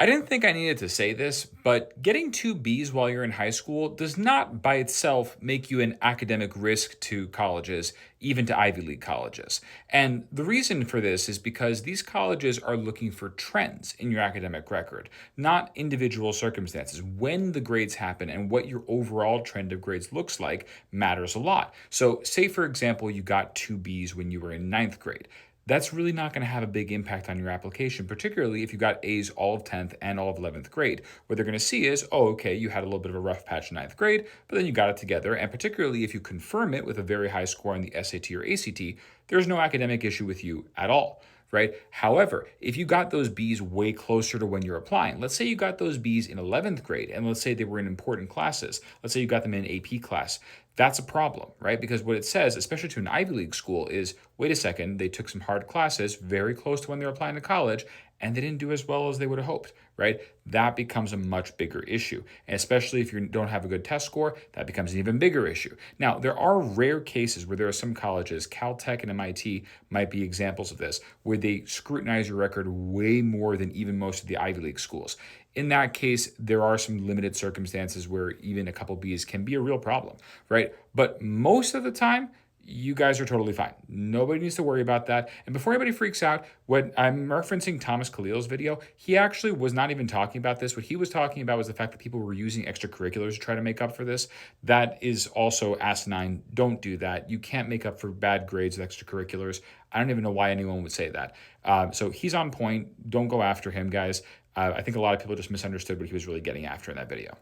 I didn't think I needed to say this, but getting two Bs while you're in high school does not by itself make you an academic risk to colleges, even to Ivy League colleges. And the reason for this is because these colleges are looking for trends in your academic record, not individual circumstances. When the grades happen and what your overall trend of grades looks like matters a lot. So, say for example, you got two Bs when you were in ninth grade. That's really not going to have a big impact on your application, particularly if you got A's all of 10th and all of 11th grade. What they're going to see is, oh, okay, you had a little bit of a rough patch in ninth grade, but then you got it together. And particularly if you confirm it with a very high score on the SAT or ACT, there's no academic issue with you at all. Right? However, if you got those B's way closer to when you're applying, let's say you got those B's in 11th grade, and let's say they were in important classes, let's say you got them in AP class, that's a problem, right? Because what it says, especially to an Ivy League school, is wait a second, they took some hard classes very close to when they're applying to college, and they didn't do as well as they would have hoped, right? That becomes a much bigger issue. And especially if you don't have a good test score, that becomes an even bigger issue. Now, there are rare cases where there are some colleges, Caltech and MIT might be examples of this, where they scrutinize your record way more than even most of the Ivy League schools. In that case, there are some limited circumstances where even a couple B's can be a real problem, right? But most of the time, you guys are totally fine. Nobody needs to worry about that. And before anybody freaks out, when I'm referencing Thomas Khalil's video, he actually was not even talking about this. What he was talking about was the fact that people were using extracurriculars to try to make up for this. That is also asinine. Don't do that. You can't make up for bad grades with extracurriculars. I don't even know why anyone would say that. So he's on point. Don't go after him, guys. I think a lot of people just misunderstood what he was really getting after in that video.